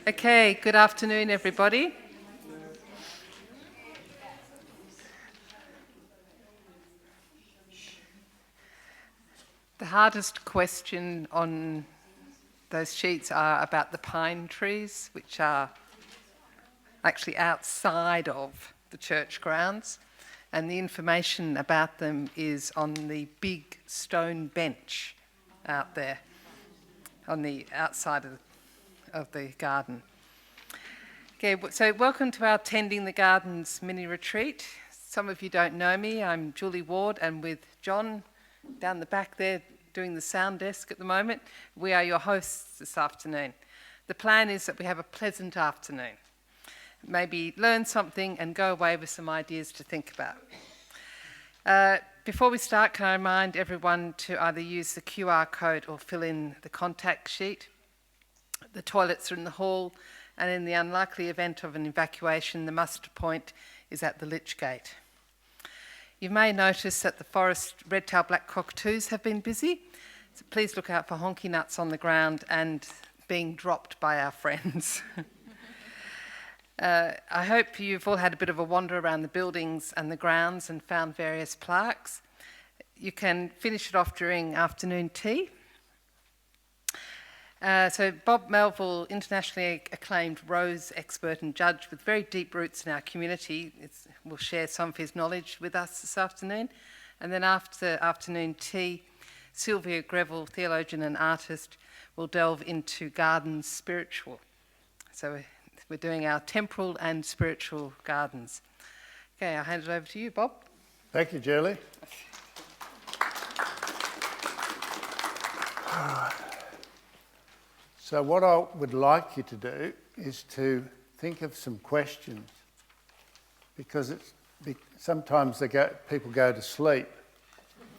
Okay, good afternoon, everybody. The hardest question on those sheets are about the pine trees, which are actually outside of the church grounds, and the information about them is on the big stone bench out there on the outside of the garden. Okay, so welcome to our Tending the Gardens mini retreat. Some of you don't know me. I'm Julie Ward, and with John down the back there doing the sound desk at the moment, we are your hosts this afternoon. The plan is that we have a pleasant afternoon. Maybe learn something and go away with some ideas to think about. Before we start, can I remind everyone to either use the QR code or fill in the contact sheet. The toilets are in the hall, and in the unlikely event of an evacuation, the muster point is at the Lich Gate. You may notice that the forest red-tailed black cockatoos have been busy, so please look out for honky nuts on the ground and being dropped by our friends. I hope you've all had a bit of a wander around the buildings and the grounds and found various plaques. You can finish it off during afternoon tea. So Bob Melville, internationally acclaimed rose expert and judge with very deep roots in our community, will share some of his knowledge with us this afternoon. And then after afternoon tea, Sylvia Greville, theologian and artist, will delve into gardens spiritual. So we're doing our temporal and spiritual gardens. Okay, I'll hand it over to you, Bob. Thank you, Julie. So what I would like you to do is to think of some questions, because sometimes people go to sleep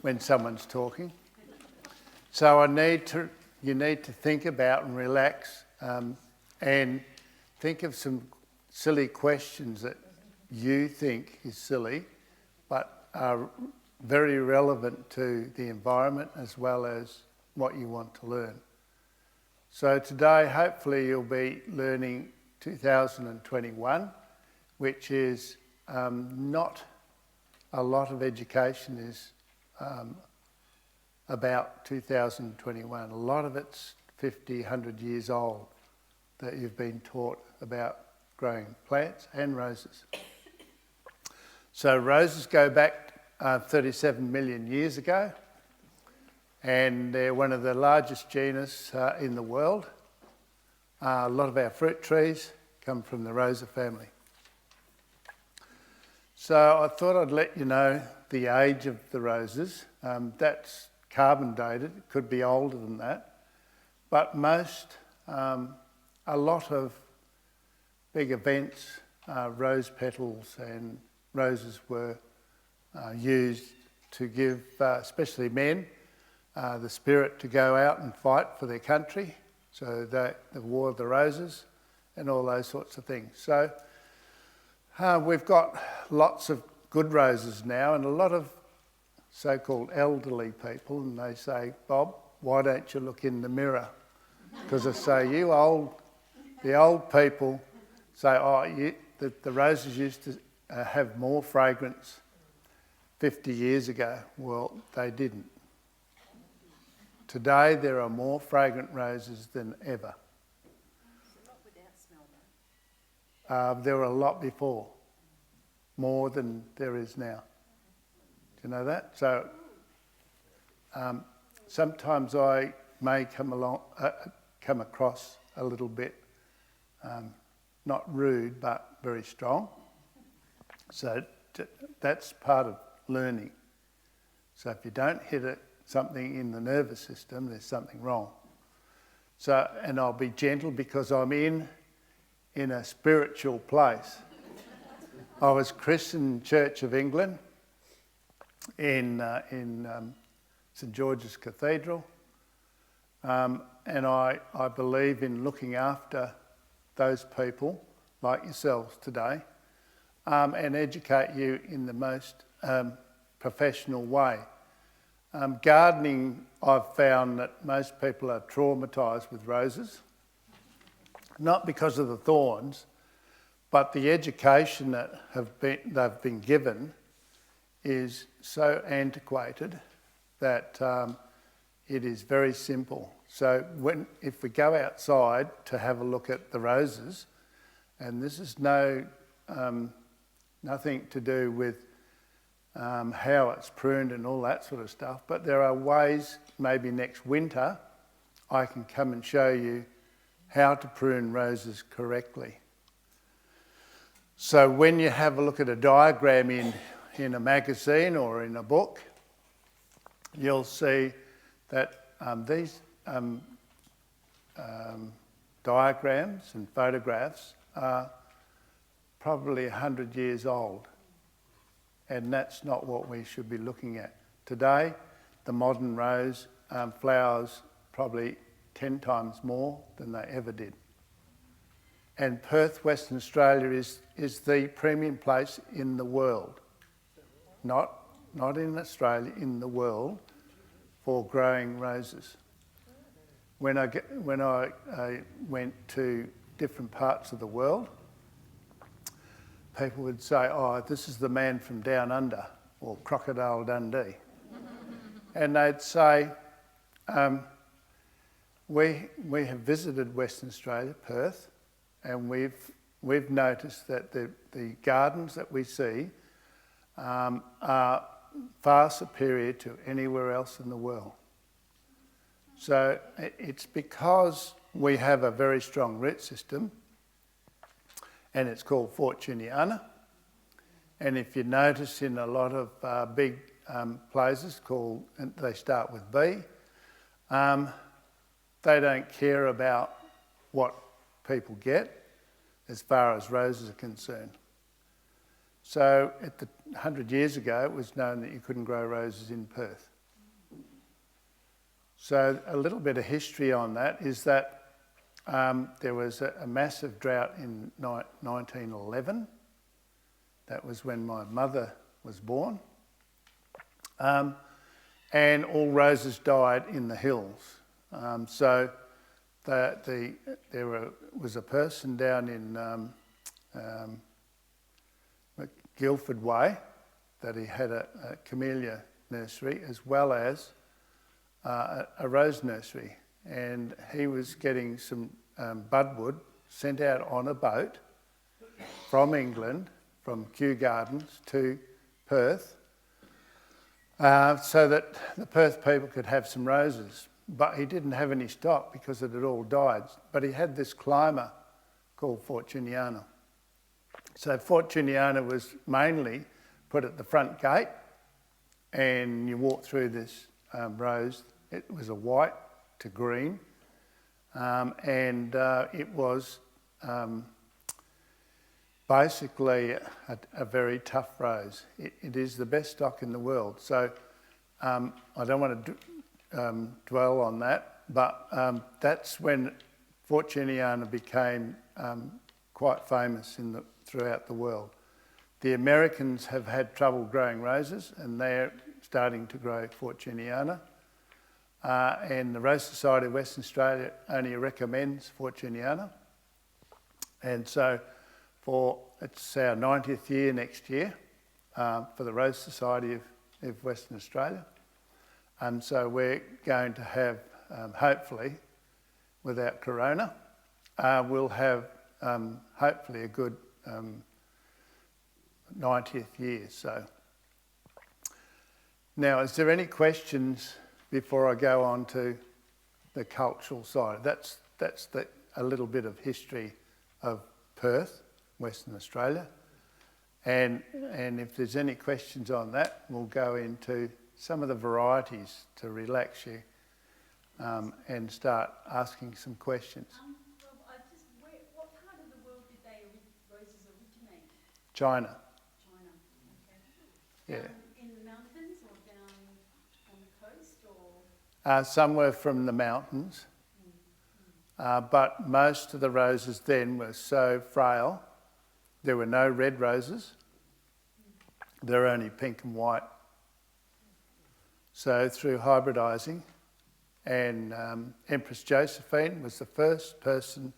when someone's talking. So you need to think about and relax and think of some silly questions that you think is silly, but are very relevant to the environment as well as what you want to learn. So today, hopefully, you'll be learning 2021, which is not a lot of education is about 2021. A lot of it's 50, 100 years old that you've been taught about growing plants and roses. So roses go back 37 million years ago, and they're one of the largest genus in the world. A lot of our fruit trees come from the rosa family. So I thought I'd let you know the age of the roses. That's carbon dated, it could be older than that. But a lot of big events, rose petals and roses were used to give, especially men, the spirit to go out and fight for their country, so the War of the Roses and all those sorts of things. So we've got lots of good roses now, and a lot of so-called elderly people, and they say, Bob, why don't you look in the mirror? Because I say, the old people say, the roses used to have more fragrance 50 years ago. Well, they didn't. Today, there are more fragrant roses than ever. It's a lot without smell, though. There were a lot before, more than there is now. Do you know that? So sometimes I may come across a little bit, not rude, but very strong. So that's part of learning. So if you don't hit something in the nervous system, there's something wrong. So, and I'll be gentle because I'm in a spiritual place. I was christened Church of England in St George's Cathedral, and I believe in looking after those people like yourselves today, and educate you in the most professional way. Gardening, I've found that most people are traumatised with roses, not because of the thorns, but the education that they've been given is so antiquated that it is very simple. So if we go outside to have a look at the roses, and this is nothing to do with how it's pruned and all that sort of stuff, but there are ways, maybe next winter, I can come and show you how to prune roses correctly. So when you have a look at a diagram in a magazine or in a book, you'll see that these diagrams and photographs are probably 100 years old, and that's not what we should be looking at. Today, the modern rose flowers probably 10 times more than they ever did. And Perth, Western Australia is the premium place in the world, not in Australia, in the world, for growing roses. When I went to different parts of the world, people would say, "Oh, this is the man from down under," or Crocodile Dundee. And they'd say, we have visited Western Australia, Perth, and we've noticed that the gardens that we see are far superior to anywhere else in the world. So it's because we have a very strong root system, and it's called Fortuniana. And if you notice in a lot of big places and they start with B, they don't care about what people get as far as roses are concerned. So 100 years ago, it was known that you couldn't grow roses in Perth. So a little bit of history on that is that there was a massive drought in 1911. That was when my mother was born. And all roses died in the hills. So there was a person down in Guildford Way that he had a camellia nursery as well as a rose nursery, and he was getting some budwood sent out on a boat from England, from Kew Gardens to Perth, so that the Perth people could have some roses. But he didn't have any stock because it had all died. But he had this climber called Fortuniana. So Fortuniana was mainly put at the front gate, and you walk through this rose. It was a white to green, and it was basically a very tough rose. It is the best stock in the world. So I don't want to dwell on that, but that's when Fortuniana became quite famous throughout the world. The Americans have had trouble growing roses, and they're starting to grow Fortuniana. And the Rose Society of Western Australia only recommends Fortuniana. And so it's our 90th year next year for the Rose Society of Western Australia. And so we're going to have, hopefully, without corona, we'll have hopefully a good 90th year. So now, is there any questions before I go on to the cultural side? That's a little bit of history of Perth, Western Australia. And if there's any questions on that, we'll go into some of the varieties to relax you and start asking some questions. What part of the world did roses originate? China. China, okay. Yeah. In the mountains or down on the coast, or? Some were from the mountains, but most of the roses then were so frail. There were no red roses. There were only pink and white. So through hybridising, and Empress Josephine was the first person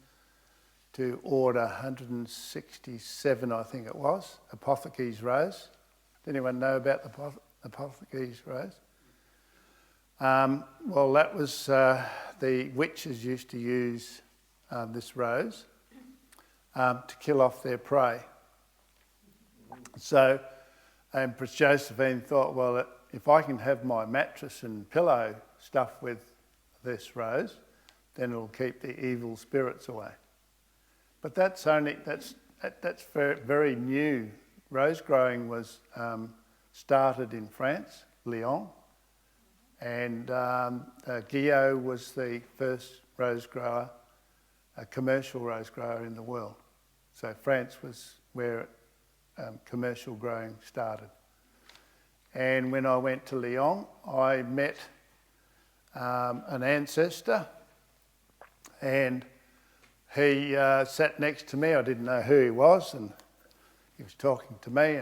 to order 167, I think it was, apothecaries rose. Does anyone know about the apothecaries rose? Well, that was the witches used to use this rose to kill off their prey. So Empress Josephine thought, well, if I can have my mattress and pillow stuffed with this rose, then it'll keep the evil spirits away. But that's very, very new. Rose growing was started in France, Lyon, and Guillaume was the first rose grower, a commercial rose grower in the world. So France was where commercial growing started. And when I went to Lyon, I met an ancestor, and he sat next to me. I didn't know who he was, and he was talking to me,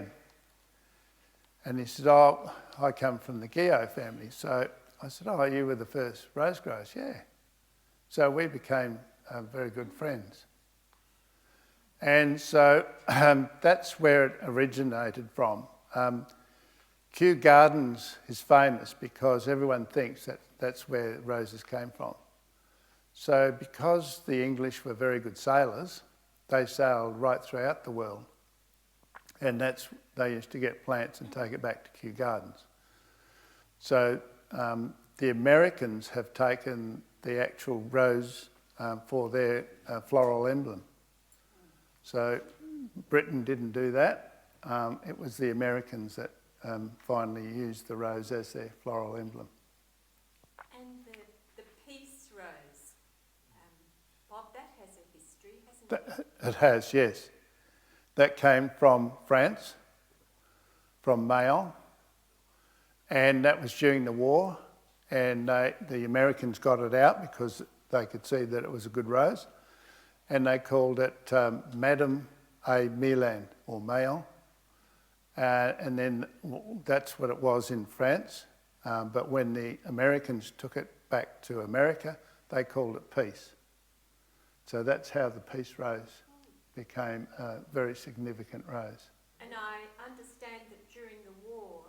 and he said, "Oh, I come from the Guillaume family." So I said, "Oh, you were the first rose growers?" "Yeah." So we became very good friends. And so that's where it originated from. Kew Gardens is famous because everyone thinks that that's where roses came from. So because the English were very good sailors, they sailed right throughout the world. And they used to get plants and take it back to Kew Gardens. So the Americans have taken the actual rose for their floral emblem. So Britain didn't do that. It was the Americans that finally used the rose as their floral emblem. And the peace rose, Bob, that has a history, hasn't it? It has, yes. That came from France, from Mayence, and that was during the war, and the Americans got it out because they could see that it was a good rose, and they called it Madame a Milan, or Mayence. And then that's what it was in France. But when the Americans took it back to America, they called it peace. So that's how the peace rose became a very significant rose. And I understand that during the war,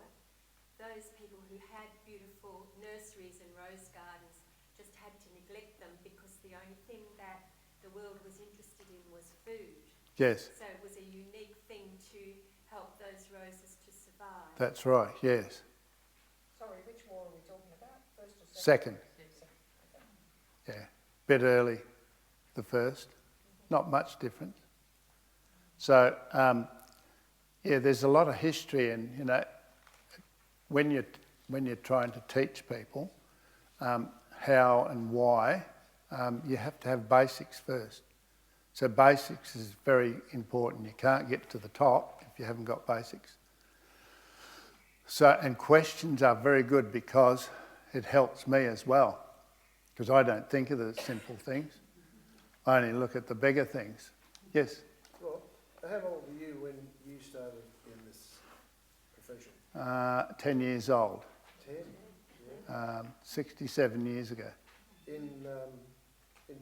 those people who had beautiful nurseries and rose gardens just had to neglect them because the only thing that the world was interested in was food. Yes. So it was a unique thing to help those roses to survive. That's right, yes. Sorry, which war are we talking about? First or Second. second? Yeah, bit early, the first. Not much difference. So, yeah, there's a lot of history, and you know, when you're trying to teach people how and why, you have to have basics first. So basics is very important. You can't get to the top if you haven't got basics. So, and questions are very good because it helps me as well, because I don't think of the simple things. I only look at the bigger things. Yes? Well, how old were you when you started in this profession? 10 years old. 10? Yeah. 67 years ago. In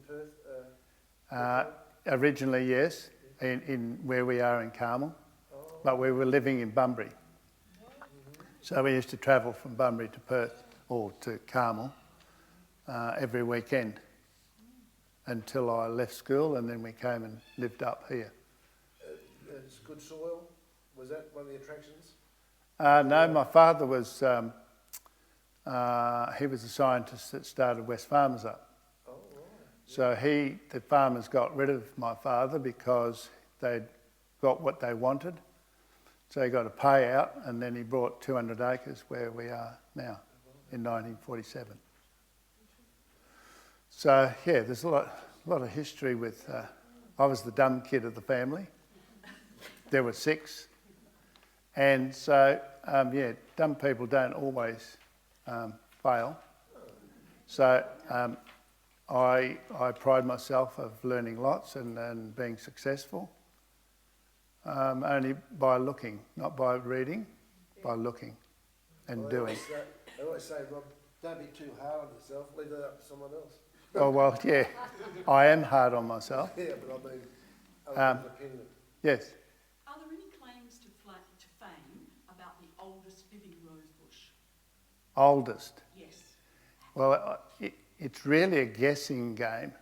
Perth? Originally, yes, in where we are in Carmel, but we were living in Bunbury. So we used to travel from Bunbury to Perth or to Carmel every weekend until I left school, and then we came and lived up here. It's good soil. Was that one of the attractions? No, my father was, he was a scientist that started West Farmers up. Oh, right. So the farmers got rid of my father because they'd got what they wanted. So he got a payout, and then he bought 200 acres where we are now in 1947. So yeah, there's a lot of history with. I was the dumb kid of the family. There were 6, and so yeah, dumb people don't always fail. So I pride myself of learning lots and being successful. Only by looking, not by reading, by looking and doing. I always say, Rob, don't be too hard on yourself, leave that up to someone else. Oh, well, yeah, I am hard on myself. Yeah, but I mean, other people's opinion. Yes. Are there any claims to fame about the oldest living rose bush? Oldest. Yes. Well, it's really a guessing game.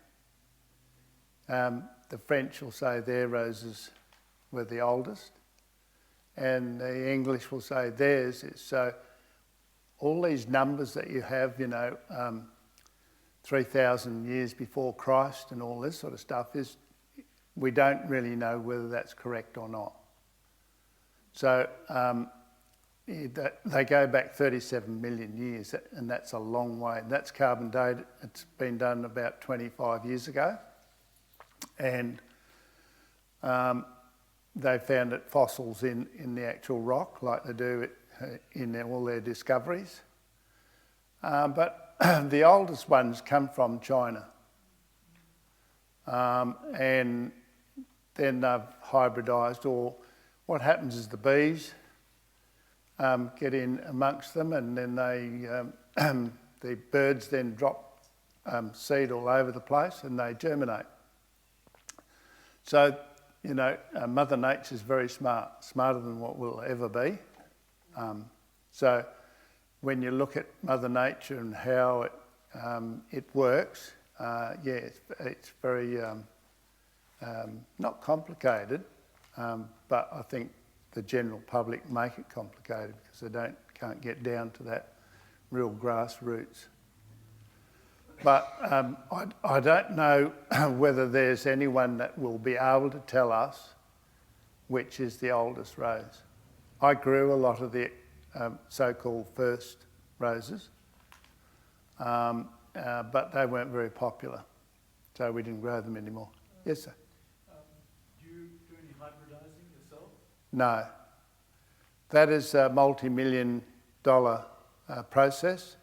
The French will say their roses were the oldest, and the English will say theirs is. So all these numbers that you have, 3,000 years before Christ and all this sort of stuff, is we don't really know whether that's correct or not. So they go back 37 million years, and that's a long way. That's carbon dated. It's been done about 25 years ago. And they found it fossils in the actual rock, like they do in all their discoveries. But the oldest ones come from China. And then they've hybridised, or what happens is the bees get in amongst them, and then the birds then drop seed all over the place and they germinate. So, Mother Nature's very smart, smarter than what we'll ever be. So when you look at Mother Nature and how it works, it's very not complicated, but I think the general public make it complicated because they can't get down to that real grassroots. But I don't know whether there's anyone that will be able to tell us which is the oldest rose. I grew a lot of the so-called first roses, but they weren't very popular, so we didn't grow them anymore. Yes, sir? Do you do any hybridising yourself? No. That is a multi-million-dollar process.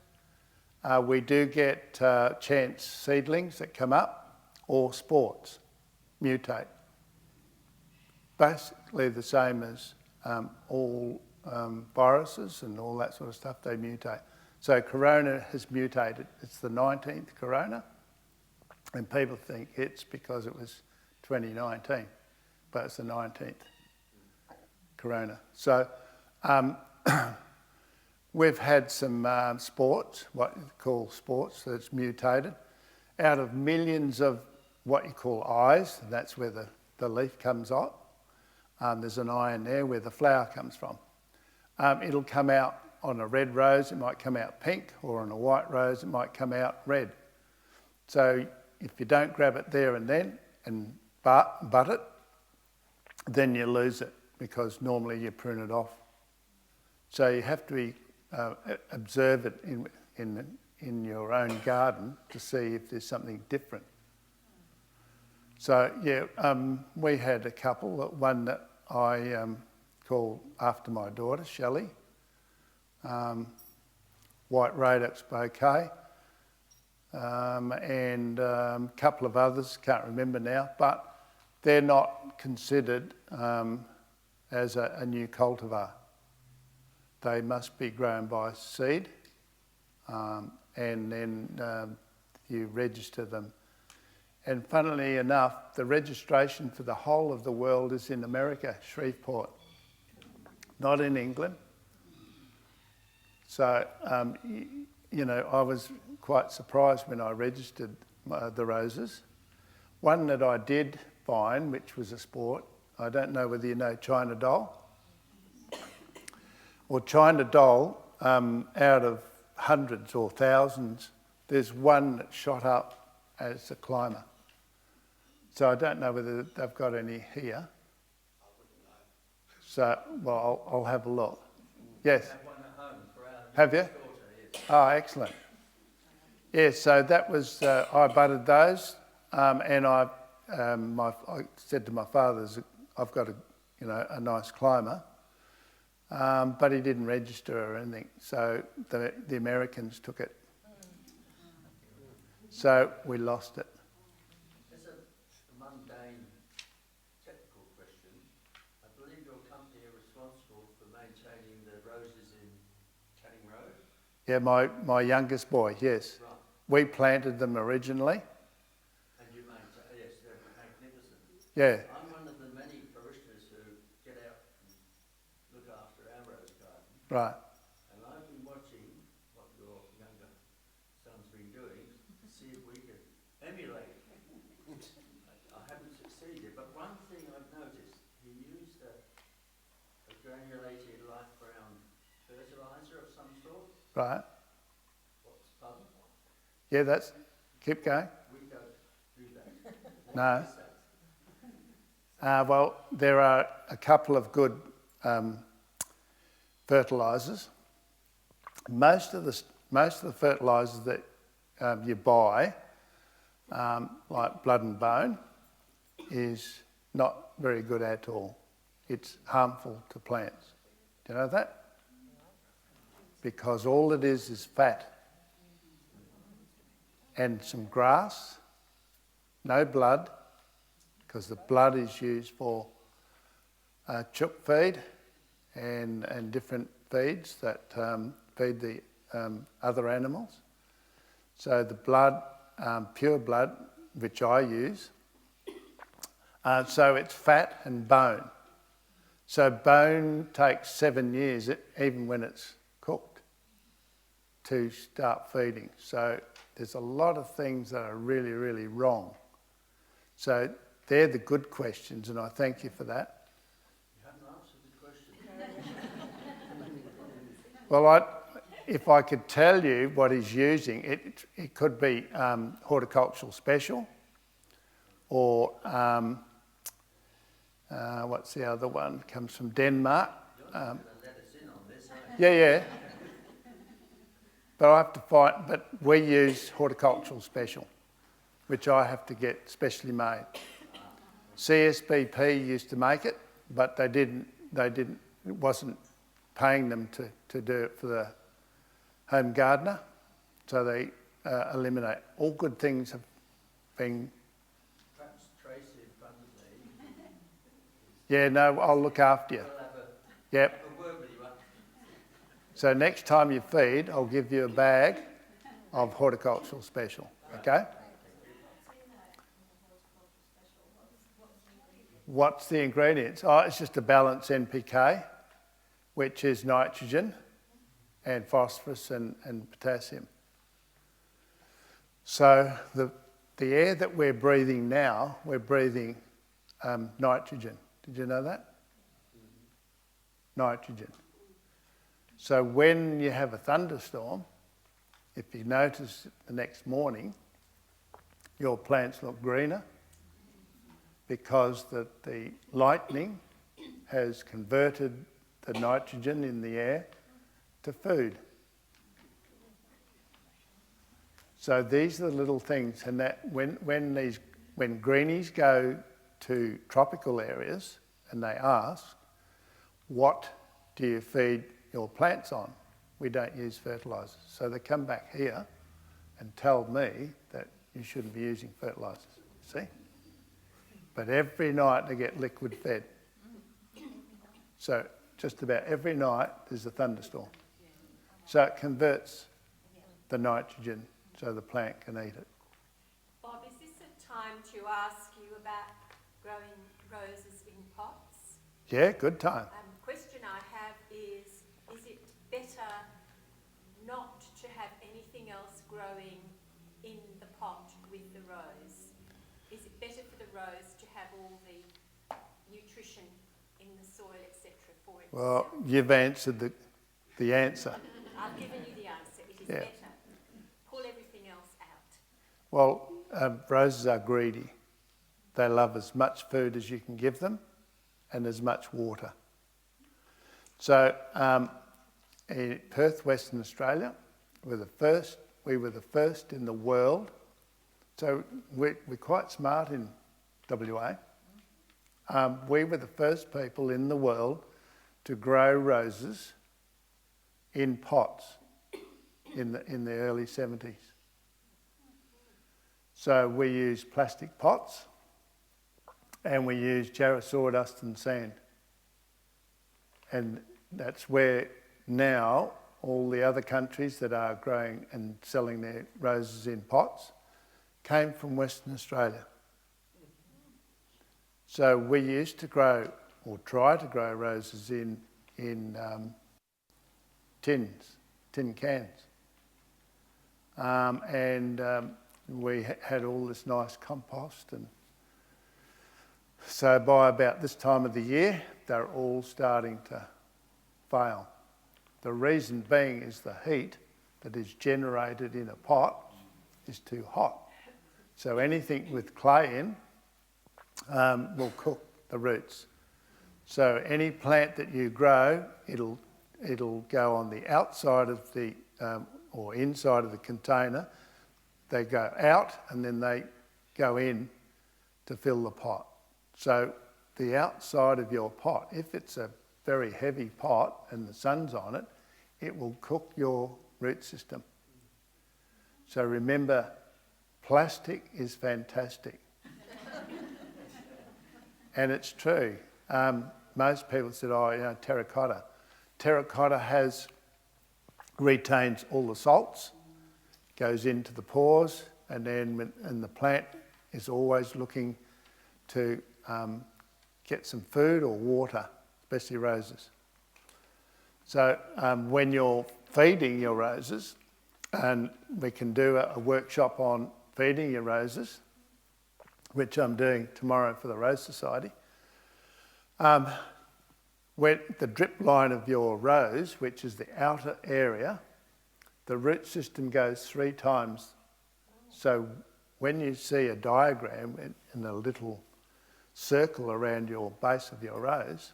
We do get chance seedlings that come up, or sports mutate. Basically the same as all viruses and all that sort of stuff, they mutate. So corona has mutated. It's the 19th corona, and people think it's because it was 2019, but it's the 19th corona. So we've had some sports, what you call sports, that's mutated. Out of millions of what you call eyes, that's where the leaf comes out. There's an eye in there where the flower comes from. It'll come out on a red rose, it might come out pink, or on a white rose, it might come out red. So if you don't grab it there and then and butt it, then you lose it, because normally you prune it off. So you have to observe it in your own garden to see if there's something different. So yeah, we had a couple. One that I called after my daughter, Shelley, white radix bouquet, and a couple of others, can't remember now, but they're not considered as a new cultivar. They must be grown by seed, and then you register them. And funnily enough, the registration for the whole of the world is in America, Shreveport, not in England. So, I was quite surprised when I registered the roses. One that I did find, which was a sport, I don't know whether you know China Doll. Or China Doll, out of hundreds or thousands, there's one that shot up as a climber. So I don't know whether they've got any here. So, well, I'll have a look. Yes? Have one at home for our Have you? daughter, yes. Oh, excellent. Yeah, so that was, I budded those, and I said to my father, I've got a nice climber, but he didn't register or anything, so the Americans took it. So we lost it. As a mundane technical question, I believe your company are responsible for maintaining the roses in Canning Road. Yeah, my youngest boy, yes. Right. We planted them originally. And you maintain, yes, they're magnificent. Yeah, I'm one of the many parishioners who get out and look after our rose garden. right. And I've been watching what your younger son's been doing to see if we can emulate. I haven't succeeded, but one thing I've noticed, he used a granulated light brown fertiliser of some sort. Right. What's pardon? Yeah, keep going. We don't do that. No. What is that? Well, there are a couple of good fertilisers. Most of the fertilisers that you buy, like Blood and Bone, is not very good at all. It's harmful to plants. Do you know that? Because all it is fat and some grass, no blood, because the blood is used for chook feed and different feeds that feed the other animals. So the blood, pure blood, which I use, so it's fat and bone. So bone takes 7 years, even when it's cooked, to start feeding. So there's a lot of things that are really, really wrong. So they're the good questions, and I thank you for that. You haven't answered the question. Well, if I could tell you what he's using, it could be horticultural special, or what's the other one? Comes from Denmark. You're not going to let us in on this, are you? Yeah. But I have to find. But we use horticultural special, which I have to get specially made. CSBP used to make it, but they didn't. It wasn't paying them to do it for the home gardener, so they eliminate. All good things have been. Perhaps Tracy in front of me. Yeah, no, I'll look after you. We'll have Yep. a word with you. So next time you feed, I'll give you a bag of horticultural special. Okay? What's the ingredients? Oh, it's just a balanced NPK, which is nitrogen and phosphorus and potassium. So the air that we're breathing now, we're breathing nitrogen. Did you know that? Nitrogen. So when you have a thunderstorm, if you notice the next morning, your plants look greener because the lightning has converted the nitrogen in the air to food. So these are the little things, and that when greenies go to tropical areas and they ask, what do you feed your plants on? We don't use fertilisers. So they come back here and tell me that you shouldn't be using fertilisers. See? But every night they get liquid fed. So just about every night there's a thunderstorm. So it converts the nitrogen so the plant can eat it. Bob, is this a time to ask you about growing roses in pots? Yeah, good time. Question I have is it better not to have anything else growing in the pot with the rose? Is it better for the rose to have all the nutrition in the soil, etc., for it? Well, you've answered the answer. I've given you the answer. It is Yeah. better. Pull everything else out. Well, roses are greedy. They love as much food as you can give them and as much water. So in Perth, Western Australia, we were the first in the world. So we're quite smart in WA. We were the first people in the world to grow roses in pots in the early 70s. So we used plastic pots and we used jarrah sawdust and sand. And that's where now all the other countries that are growing and selling their roses in pots came from Western Australia. So we used to grow, or try to grow roses in tin cans. We had all this nice compost, and so by about this time of the year, they're all starting to fail. The reason being is the heat that is generated in a pot is too hot. So anything with clay in will cook the roots. So any plant that you grow, it'll go on the outside of the or inside of the container. They go out and then they go in to fill the pot. So the outside of your pot, if it's a very heavy pot and the sun's on it, it will cook your root system. So remember, plastic is fantastic. And it's true. Most people said, terracotta. Terracotta retains all the salts, goes into the pores, and the plant is always looking to get some food or water, especially roses. So when you're feeding your roses, and we can do a workshop on feeding your roses, which I'm doing tomorrow for the Rose Society. When the drip line of your rose, which is the outer area, the root system goes 3 times. So when you see a diagram in a little circle around your base of your rose,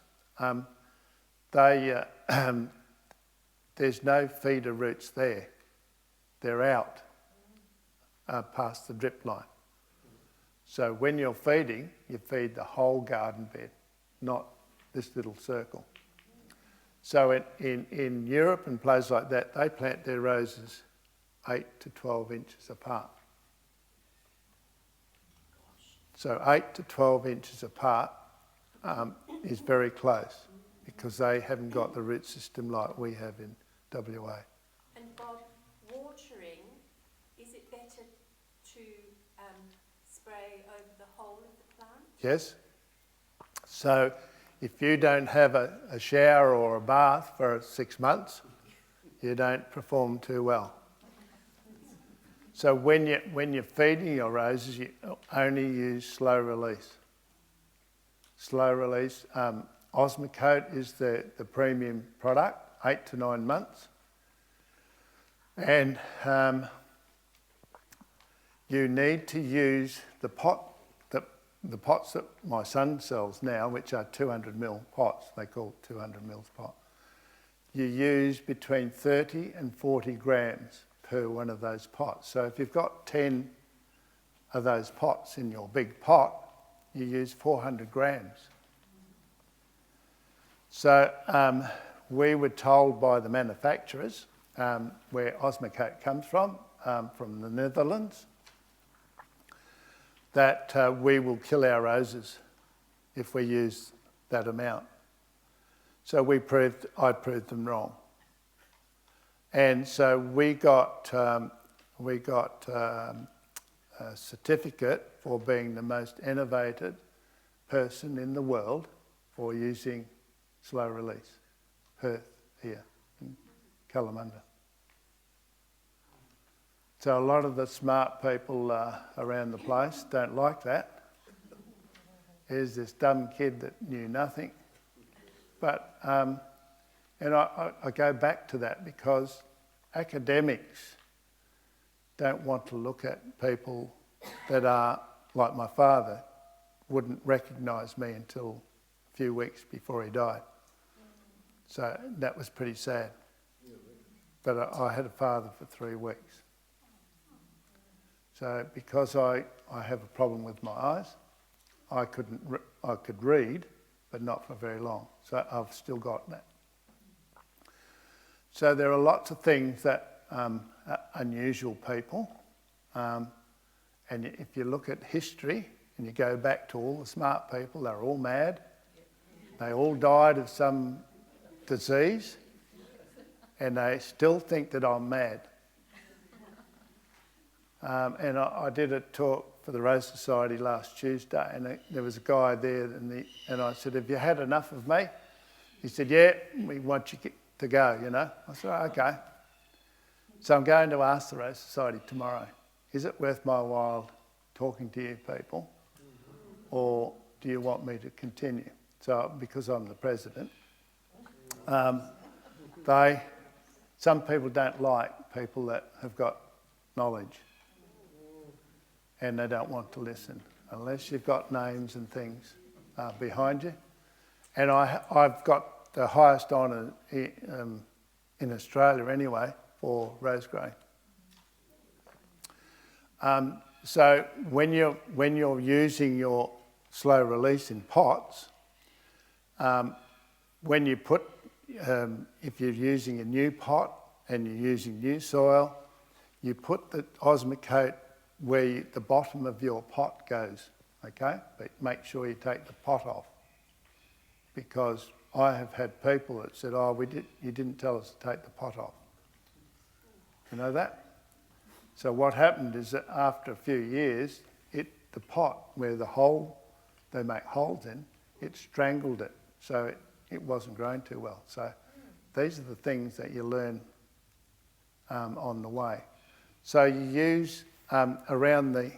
there's no feeder roots there. They're out past the drip line. So when you're feeding, you feed the whole garden bed, not this little circle. So in Europe and places like that, they plant their roses 8 to 12 inches apart. So 8 to 12 inches apart is very close because they haven't got the root system like we have in WA. And Bob, watering, is it better to spray over the whole of the plant? Yes. So if you don't have a shower or a bath for 6 months, you don't perform too well. So when you're feeding your roses, you only use slow release. Slow release. Osmocote is the premium product, 8 to 9 months. And you need to use the pots that my son sells now, which are 200ml pots. They call it 200ml pot. You use between 30 and 40 grams per one of those pots. So if you've got 10 of those pots in your big pot, you use 400 grams. So we were told by the manufacturers where Osmocote comes from the Netherlands, that we will kill our roses if we use that amount. So I proved them wrong. And so we got a certificate for being the most innovative person in the world for using slow release. Perth here in Kalamunda. So a lot of the smart people around the place don't like that. Here's this dumb kid that knew nothing. But, and I go back to that because academics don't want to look at people that are, like my father, wouldn't recognise me until a few weeks before he died. So that was pretty sad. But I had a father for 3 weeks. So because I have a problem with my eyes, I could read, but not for very long. So I've still got that. So there are lots of things that unusual people, and if you look at history and you go back to all the smart people, they're all mad. They all died of some disease, and they still think that I'm mad. And I did a talk for the Rose Society last Tuesday, and there was a guy there, and I said, "Have you had enough of me?" He said, "Yeah, we want you to go, you know." I said, "Oh, okay." So I'm going to ask the Rose Society tomorrow, is it worth my while talking to you people, or do you want me to continue? So, because I'm the president, some people don't like people that have got knowledge, and they don't want to listen unless you've got names and things behind you. And I've got the highest honour in Australia anyway for rose growing. So when you're using your slow release in pots, when you put, if you're using a new pot and you're using new soil, you put the osmocote where the bottom of your pot goes, okay? But make sure you take the pot off, because I have had people that said, "Oh, you didn't tell us to take the pot off." You know that? So what happened is that after a few years, the pot where they make holes in, it strangled it, so it wasn't growing too well. So these are the things that you learn on the way. So you use around the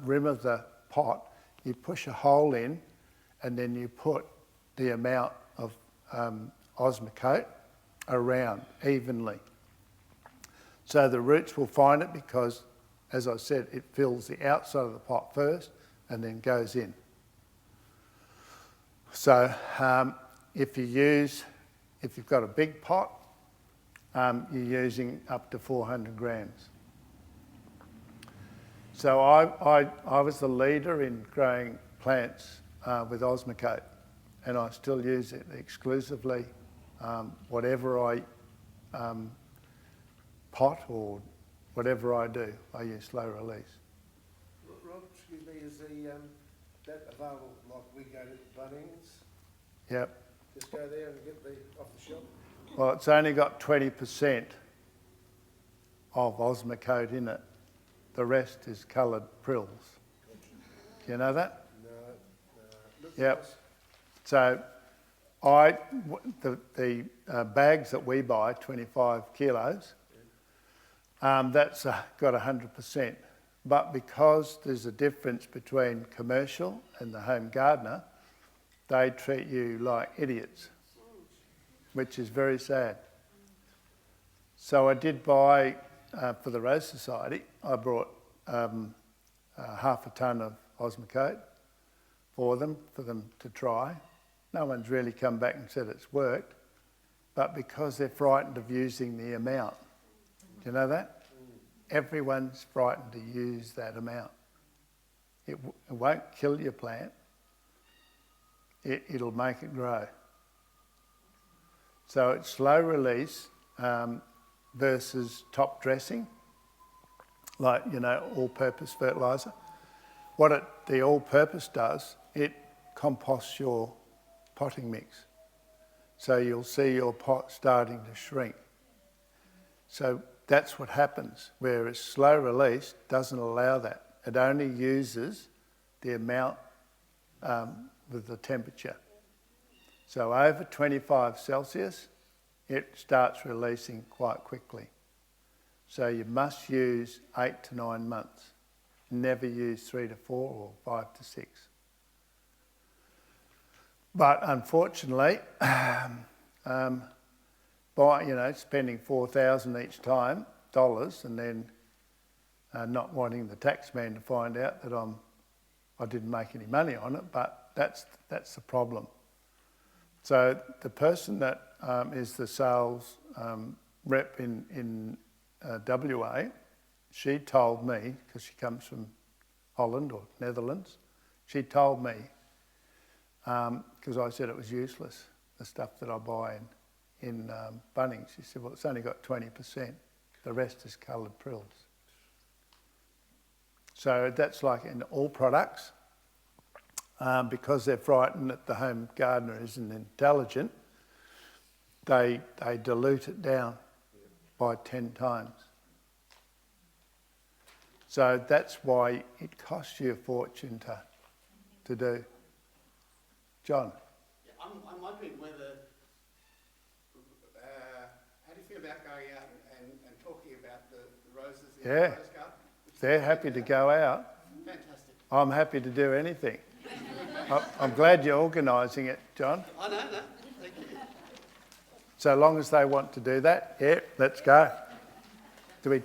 rim of the pot, you push a hole in, and then you put the amount of osmocote around evenly. So the roots will find it because, as I said, it fills the outside of the pot first and then goes in. So if you've got a big pot, you're using up to 400 grams. So I was the leader in growing plants with osmocote, and I still use it exclusively. Whatever I pot or whatever I do, I use slow release. Rob, excuse me, is that available, like we go to Bunnings? Yep. Just go there and get off the shelf? Well, it's only got 20% of osmocote in it. The rest is coloured prills. Do you know that? No. Yep. Nice. So the bags that we buy, 25 kilos, that's got 100%. But because there's a difference between commercial and the home gardener, they treat you like idiots, which is very sad. So I did buy, for the Rose Society, I brought half a tonne of osmocote for them to try. No one's really come back and said it's worked, but because they're frightened of using the amount. Do you know that? Everyone's frightened to use that amount. It won't kill your plant. It'll make it grow. So it's slow release versus top dressing, like, all-purpose fertiliser. What the all-purpose does, it composts your potting mix. So you'll see your pot starting to shrink. So that's what happens, whereas slow release doesn't allow that. It only uses the amount with the temperature. So over 25 Celsius, it starts releasing quite quickly. So you must use 8 to 9 months. Never use 3 to 4 or 5 to 6. But unfortunately, spending $4,000 each time, and then not wanting the tax man to find out that I didn't make any money on it, but that's the problem. So the person that is the sales rep in WA, she told me, because she comes from Holland or Netherlands, she told me, because I said it was useless, the stuff that I buy in Bunnings. She said, well, it's only got 20%. The rest is coloured prills. So that's like in all products. Because they're frightened that the home gardener isn't intelligent, they dilute it down by 10 times. So that's why it costs you a fortune to do. John? Yeah, I'm wondering whether, how do you feel about going out and talking about the roses in the rose garden? They're happy to go out. Fantastic. I'm happy to do anything. I'm glad you're organising it, John. I know, no, thank you. So long as they want to do that, let's go. Do we